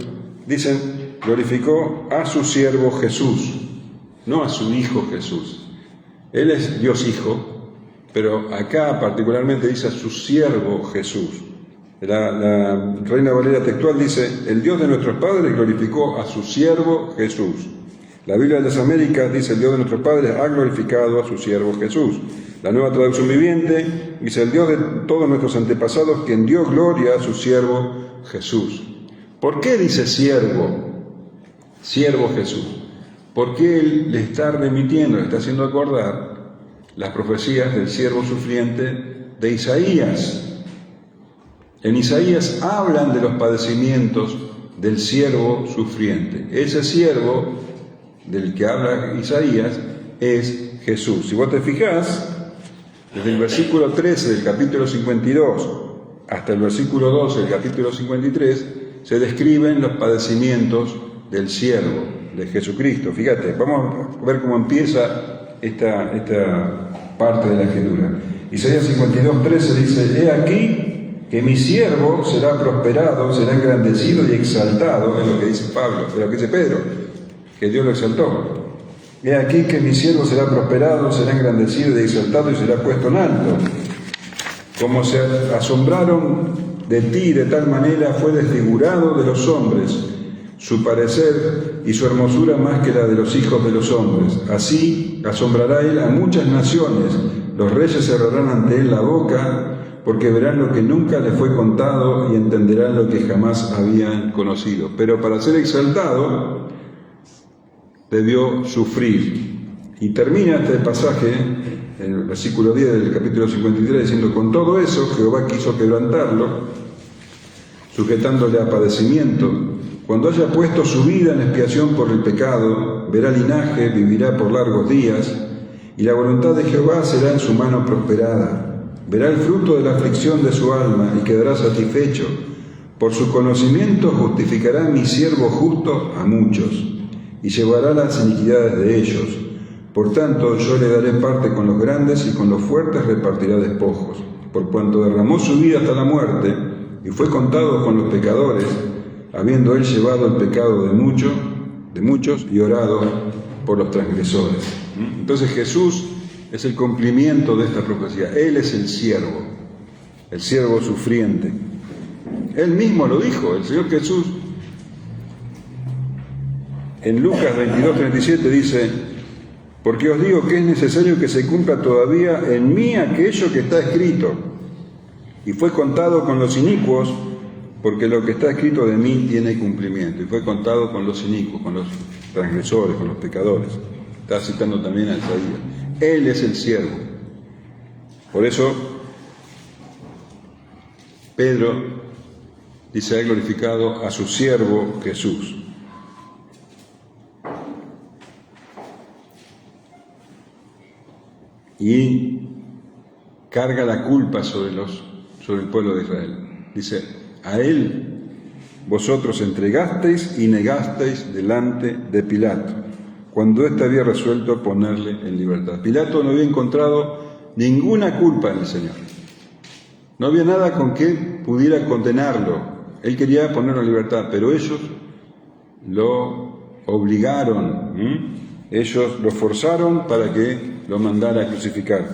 dicen glorificó a su siervo Jesús, no a su Hijo Jesús. Él es Dios Hijo, pero acá particularmente dice a su siervo Jesús. La Reina Valera textual dice, el Dios de nuestros padres glorificó a su siervo Jesús. La Biblia de las Américas dice, el Dios de nuestros padres ha glorificado a su siervo Jesús. La Nueva Traducción Viviente dice, el Dios de todos nuestros antepasados, quien dio gloria a su siervo Jesús. ¿Por qué dice siervo? Siervo Jesús. Porque Él le está remitiendo, le está haciendo acordar las profecías del siervo sufriente de Isaías. En Isaías hablan de los padecimientos del siervo sufriente. Ese siervo del que habla Isaías es Jesús. Si vos te fijás, desde el versículo 13 del capítulo 52 hasta el versículo 12 del capítulo 53, se describen los padecimientos del siervo de Jesucristo. Fíjate, vamos a ver cómo empieza esta parte de la Escritura. Isaías 52:13 dice, he aquí que mi siervo será prosperado, será engrandecido y exaltado, es lo que dice Pablo, es lo que dice Pedro, que Dios lo exaltó. He aquí que mi siervo será prosperado, será engrandecido y exaltado y será puesto en alto. Como se asombraron de ti de tal manera, fue desfigurado de los hombres, su parecer y su hermosura más que la de los hijos de los hombres. Así asombrará él a muchas naciones, los reyes cerrarán ante él la boca, porque verán lo que nunca les fue contado y entenderán lo que jamás habían conocido. Pero para ser exaltado debió sufrir. Y termina este pasaje, en el versículo 10 del capítulo 53, diciendo: con todo eso Jehová quiso quebrantarlo, sujetándole a padecimiento. Cuando haya puesto su vida en expiación por el pecado, verá linaje, vivirá por largos días, y la voluntad de Jehová será en su mano prosperada. Verá el fruto de la aflicción de su alma y quedará satisfecho. Por su conocimiento justificará mi siervo justo a muchos, y llevará las iniquidades de ellos. Por tanto, yo le daré parte con los grandes, y con los fuertes repartirá despojos. Por cuanto derramó su vida hasta la muerte, y fue contado con los pecadores, habiendo él llevado el pecado de muchos, y orado por los transgresores. Entonces Jesús es el cumplimiento de esta profecía. Él es el siervo sufriente. Él mismo lo dijo, el Señor Jesús. En Lucas 22:37 dice: porque os digo que es necesario que se cumpla todavía en mí aquello que está escrito. Y fue contado con los inicuos, porque lo que está escrito de mí tiene cumplimiento. Y fue contado con los inicuos, con los transgresores, con los pecadores. Está citando también a Isaías. Él es el siervo. Por eso, Pedro dice: ha glorificado a su siervo Jesús. Y carga la culpa sobre el pueblo de Israel. Dice: a él vosotros entregasteis y negasteis delante de Pilato, cuando éste había resuelto ponerle en libertad. Pilato no había encontrado ninguna culpa en el Señor. No había nada con que pudiera condenarlo. Él quería ponerlo en libertad, pero ellos lo obligaron. Ellos lo forzaron para que lo mandara a crucificar.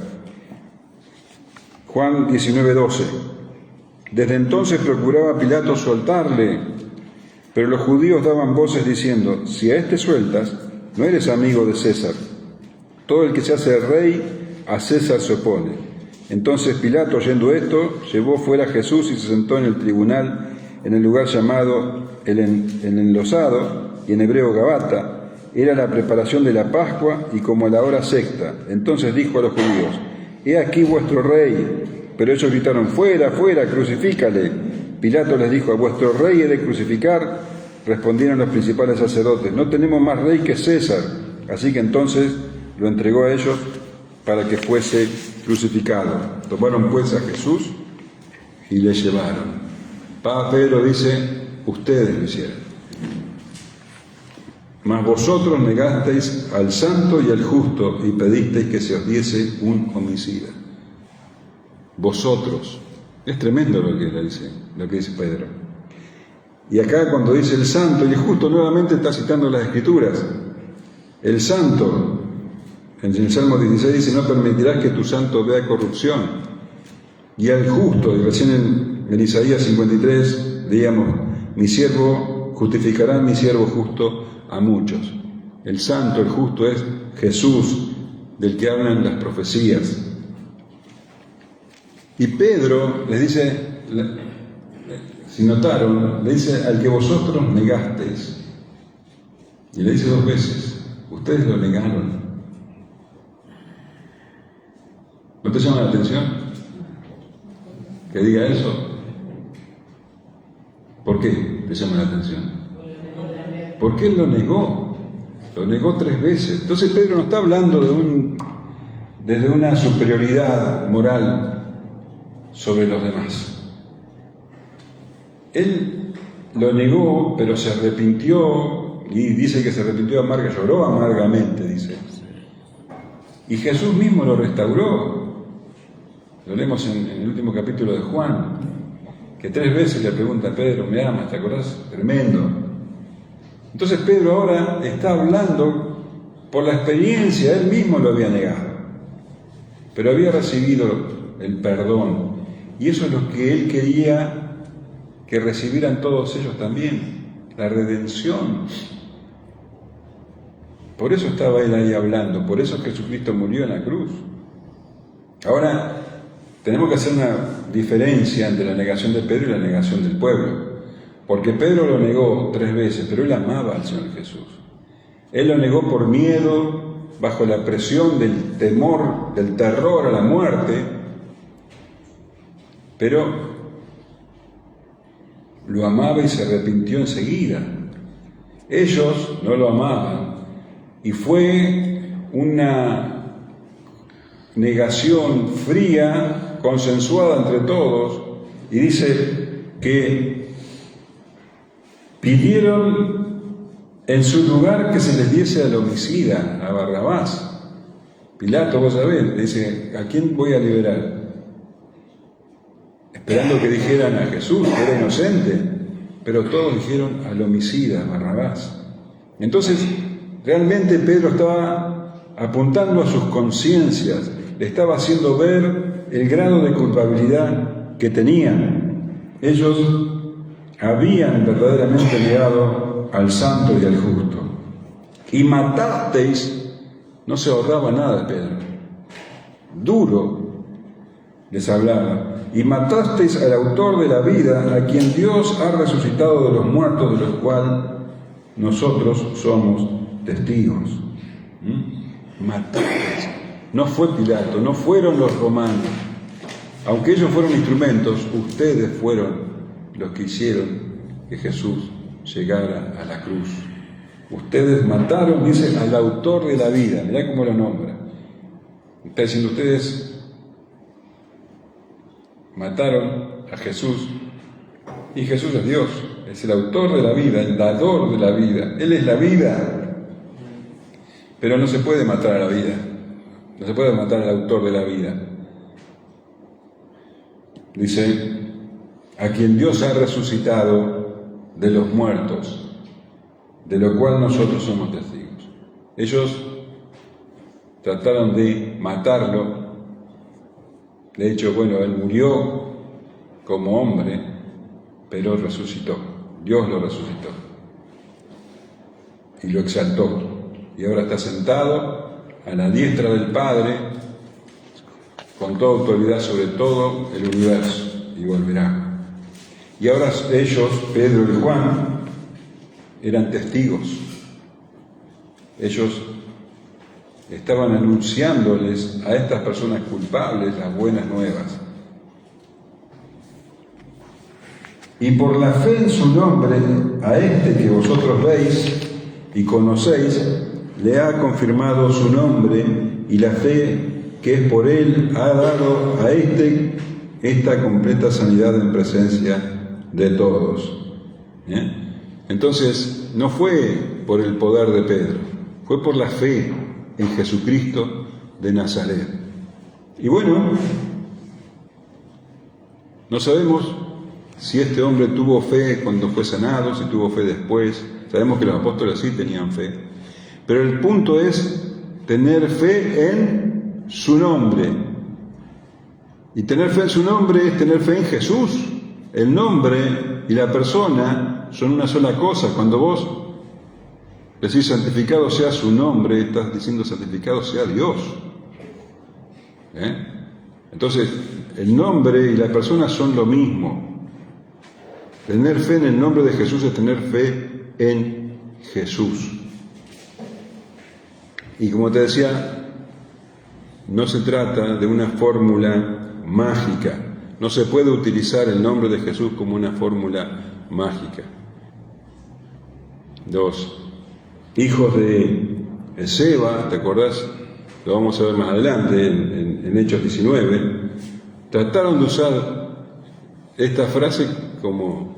Juan 19:12. Desde entonces procuraba Pilato soltarle, pero los judíos daban voces diciendo: si a este sueltas, no eres amigo de César. Todo el que se hace rey, a César se opone. Entonces Pilato, oyendo esto, llevó fuera a Jesús y se sentó en el tribunal, en el lugar llamado el Enlosado, y en hebreo Gabata. Era la preparación de la Pascua y como a la hora sexta. Entonces dijo a los judíos: he aquí vuestro rey. Pero ellos gritaron: fuera, fuera, crucifícale. Pilato les dijo: a vuestro rey he de crucificar. Respondieron los principales sacerdotes: no tenemos más rey que César. Así que entonces lo entregó a ellos para que fuese crucificado. Tomaron pues a Jesús y le llevaron. Pedro dice: ustedes lo hicieron. Mas vosotros negasteis al santo y al justo y pedisteis que se os diese un homicida. Vosotros. Es tremendo lo que dice Pedro. Y acá cuando dice el santo y el justo, nuevamente está citando las Escrituras. El santo, en el Salmo 16 dice: no permitirás que tu santo vea corrupción. Y al justo, y recién en Isaías 53 digamos: mi siervo justificará, mi siervo justo a muchos. El santo, el justo es Jesús, del que hablan las profecías. Y Pedro les dice, si notaron, le dice: al que vosotros negasteis. Y le dice 2 veces: ustedes lo negaron. ¿No te llama la atención que diga eso? ¿Por qué te llama la atención? Porque él lo negó 3 veces. Entonces Pedro no está hablando desde una superioridad moral sobre los demás. Él lo negó, pero se arrepintió, y dice que se arrepintió lloró amargamente, dice. Y Jesús mismo lo restauró. Lo leemos en el último capítulo de Juan, que 3 veces le pregunta a Pedro: ¿me amas? ¿Te acordás? Tremendo. Entonces Pedro ahora está hablando por la experiencia. Él mismo lo había negado, pero había recibido el perdón, y eso es lo que él quería que recibieran todos ellos también, la redención. Por eso estaba él ahí hablando, por eso Jesucristo murió en la cruz. Ahora tenemos que hacer una diferencia entre la negación de Pedro y la negación del pueblo. Porque Pedro lo negó 3 veces, pero él amaba al Señor Jesús. Él lo negó por miedo bajo la presión del temor, del terror a la muerte, pero lo amaba y se arrepintió enseguida. Ellos no lo amaban y fue una negación fría, consensuada entre todos, y dice que pidieron en su lugar que se les diese al homicida, a Barrabás. Pilato, vos sabés, dice, ¿a quién voy a liberar? Esperando que dijeran a Jesús, que era inocente, pero todos dijeron al homicida, a Barrabás. Entonces, realmente Pedro estaba apuntando a sus conciencias, le estaba haciendo ver el grado de culpabilidad que tenían. Ellos habían verdaderamente negado al santo y al justo. Y matasteis, no se ahorraba nada de Pedro. Duro les hablaba. Y matasteis al autor de la vida, a quien Dios ha resucitado de los muertos, de los cuales nosotros somos testigos. Matasteis. No fue Pilato, no fueron los romanos. Aunque ellos fueron instrumentos, ustedes fueron los que hicieron que Jesús llegara a la cruz. Ustedes mataron, dice, al autor de la vida. Mirá cómo lo nombra. Está diciendo, ustedes mataron a Jesús, y Jesús es Dios, es el autor de la vida, el dador de la vida. Él es la vida. Pero no se puede matar a la vida, no se puede matar al autor de la vida. Dice, a quien Dios ha resucitado de los muertos, de lo cual nosotros somos testigos. Ellos trataron de matarlo. De hecho, bueno, él murió como hombre, pero resucitó. Dios lo resucitó y lo exaltó. Y ahora está sentado a la diestra del Padre, con toda autoridad sobre todo el universo, y volverá. Y ahora ellos, Pedro y Juan, eran testigos. Ellos estaban anunciándoles a estas personas culpables las buenas nuevas. Y por la fe en su nombre, a este que vosotros veis y conocéis, le ha confirmado su nombre, y la fe que es por él ha dado a este esta completa sanidad en presencia de todos. Entonces, no fue por el poder de Pedro, fue por la fe en Jesucristo de Nazaret. Y bueno, no sabemos si este hombre tuvo fe cuando fue sanado, si tuvo fe después. Sabemos que los apóstoles sí tenían fe. Pero el punto es tener fe en su nombre. Y tener fe en su nombre es tener fe en Jesús. El nombre y la persona son una sola cosa. Cuando vos decís santificado sea su nombre, estás diciendo santificado sea Dios. Entonces, el nombre y la persona son lo mismo. Tener fe en el nombre de Jesús es tener fe en Jesús. Y como te decía, no se trata de una fórmula mágica. No se puede utilizar el nombre de Jesús como una fórmula mágica. 2. Hijos de Seba, ¿te acordás? Lo vamos a ver más adelante en Hechos 19. Trataron de usar esta frase como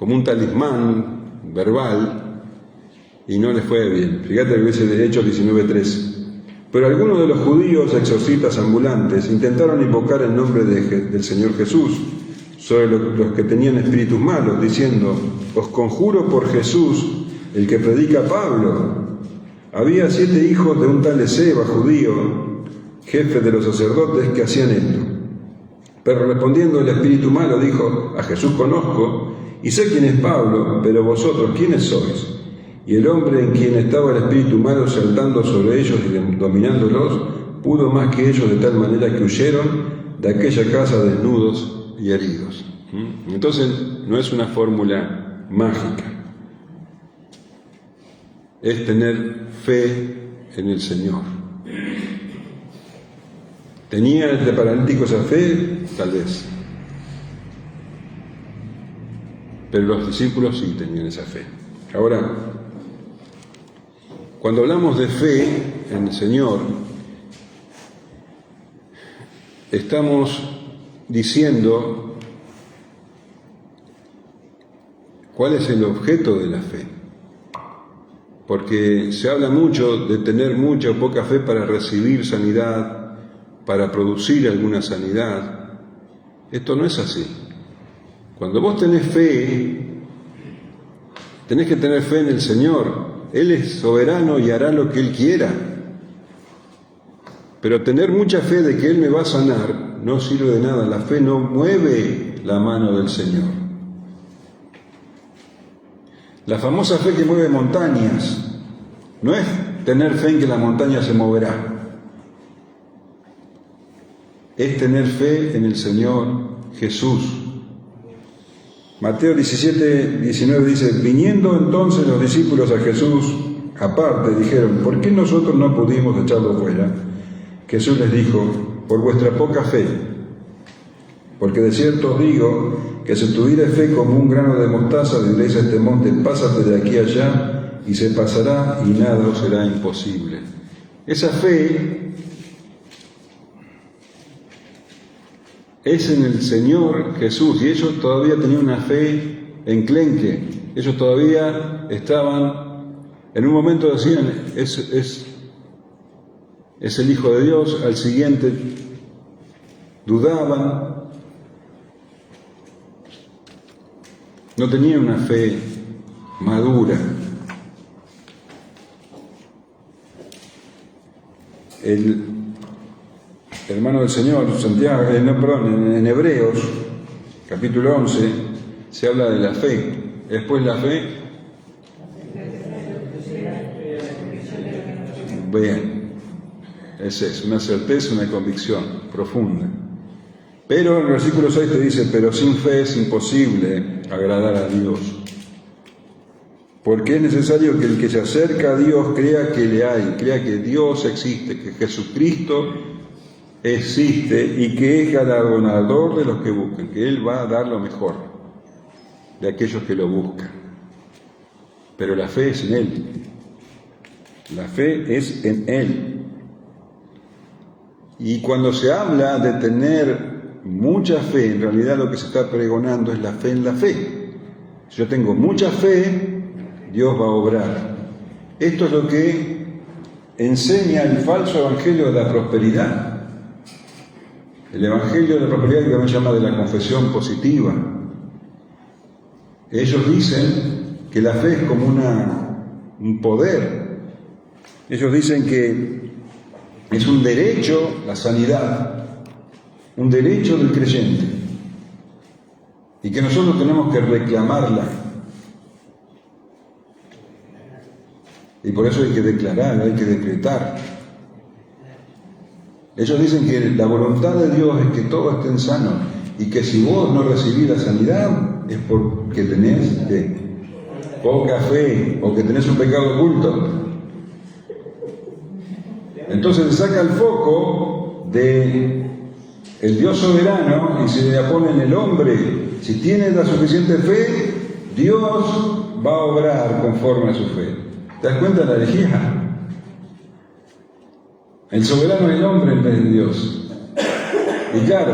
un talismán verbal y no les fue bien. Fíjate lo que dice de Hechos 19:3. Pero algunos de los judíos exorcistas ambulantes intentaron invocar el nombre del Señor Jesús sobre los que tenían espíritus malos, diciendo: os conjuro por Jesús, el que predica Pablo. Había 7 hijos de un tal Esceva, judío, jefe de los sacerdotes, que hacían esto. Pero respondiendo el espíritu malo dijo: a Jesús conozco y sé quién es Pablo, pero vosotros, ¿quiénes sois? Y el hombre en quien estaba el espíritu malo saltando sobre ellos y dominándolos, pudo más que ellos, de tal manera que huyeron de aquella casa desnudos y heridos. Entonces, no es una fórmula mágica. Es tener fe en el Señor. ¿Tenía el paralítico esa fe? Tal vez. Pero los discípulos sí tenían esa fe. Ahora, cuando hablamos de fe en el Señor, estamos diciendo cuál es el objeto de la fe. Porque se habla mucho de tener mucha o poca fe para recibir sanidad, para producir alguna sanidad. Esto no es así. Cuando vos tenés fe, tenés que tener fe en el Señor. Él es soberano y hará lo que Él quiera. Pero tener mucha fe de que Él me va a sanar no sirve de nada. La fe no mueve la mano del Señor. La famosa fe que mueve montañas no es tener fe en que la montaña se moverá. Es tener fe en el Señor Jesús. Mateo 17, 19 dice: viniendo entonces los discípulos a Jesús aparte, dijeron: ¿por qué nosotros no pudimos echarlo fuera? Jesús les dijo: por vuestra poca fe. Porque de cierto os digo que si tuvierais fe como un grano de mostaza, diréis a este monte: pásate de aquí allá, y se pasará, y nada os será imposible. Esa fe es en el Señor Jesús, y ellos todavía tenían una fe enclenque. Ellos todavía estaban, en un momento decían: es el Hijo de Dios, al siguiente dudaban. No tenían una fe madura. El hermano del Señor, Santiago, en Hebreos, capítulo 11, se habla de la fe. Después la fe. Bien, es una certeza, una convicción profunda. Pero en el versículo 6 te dice: pero sin fe es imposible agradar a Dios. Porque es necesario que el que se acerca a Dios crea que le hay, crea que Dios existe, que Jesucristo existe y que es galardonador de los que buscan, que Él va a dar lo mejor de aquellos que lo buscan. Pero la fe es en Él. La fe es en Él. Y cuando se habla de tener mucha fe, en realidad lo que se está pregonando es la fe en la fe. Si yo tengo mucha fe, Dios va a obrar. Esto es lo que enseña el falso evangelio de la prosperidad. El evangelio de la prosperidad que también se llama de la confesión positiva. Ellos dicen que la fe es como un poder. Ellos dicen que es un derecho la sanidad, un derecho del creyente, y que nosotros tenemos que reclamarla. Y por eso hay que declarar, hay que decretar. Ellos dicen que la voluntad de Dios es que todos estén sanos, y que si vos no recibís la sanidad es porque tenés poca fe o que tenés un pecado oculto. Entonces se saca el foco de el Dios soberano y se le pone en el hombre. Si tiene la suficiente fe, Dios va a obrar conforme a su fe. ¿Te das cuenta de la herejía? El soberano es el hombre en vez de Dios. Y claro,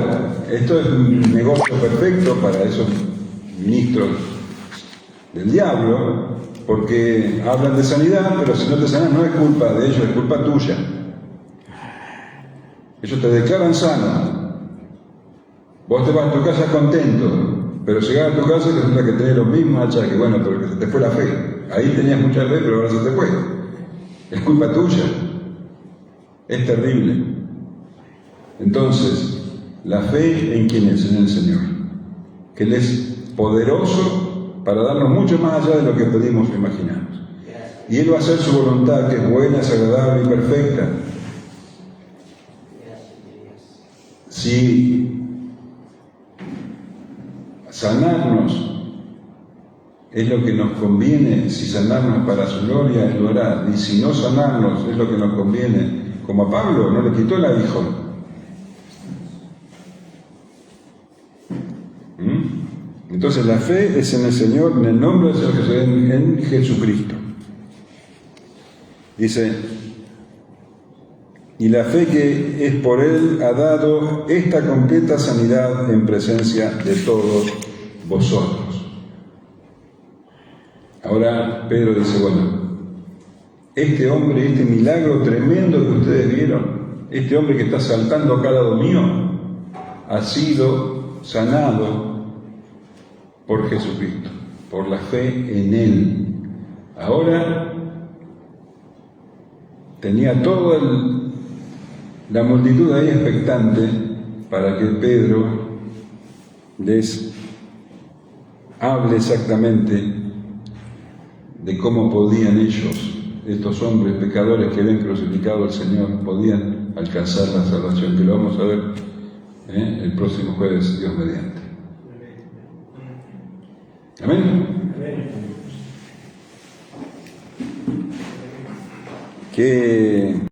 esto es un negocio perfecto para esos ministros del diablo, porque hablan de sanidad, pero si no te sanan no es culpa de ellos, es culpa tuya. Ellos te declaran sano. Vos te vas a tu casa contento, pero llegas a tu casa y resulta que tenés los mismos achaques. Bueno, pero que se te fue la fe. Ahí tenías mucha fe, pero ahora se te fue. Es culpa tuya. Es terrible. Entonces, la fe en quién es, en el Señor. Que Él es poderoso para darnos mucho más allá de lo que pedimos o imaginamos. Y Él va a hacer su voluntad, que es buena, es agradable y perfecta. Si sanarnos es lo que nos conviene, si sanarnos para su gloria, Él lo hará. Y si no sanarnos es lo que nos conviene, como a Pablo, no le quitó el aguijón. Entonces la fe es en el Señor, en el nombre del Señor Jesús, en Jesucristo. Dice, y la fe que es por Él ha dado esta completa sanidad en presencia de todos vosotros. Ahora Pedro dice, bueno, este hombre, este milagro tremendo que ustedes vieron, este hombre que está saltando acá al lado mío, ha sido sanado por Jesucristo, por la fe en Él. Ahora tenía toda la multitud ahí expectante para que Pedro les hable exactamente de cómo podían ellos, estos hombres pecadores que habían crucificado al Señor, podían alcanzar la salvación, que lo vamos a ver el próximo jueves, Dios mediante. Amén. Que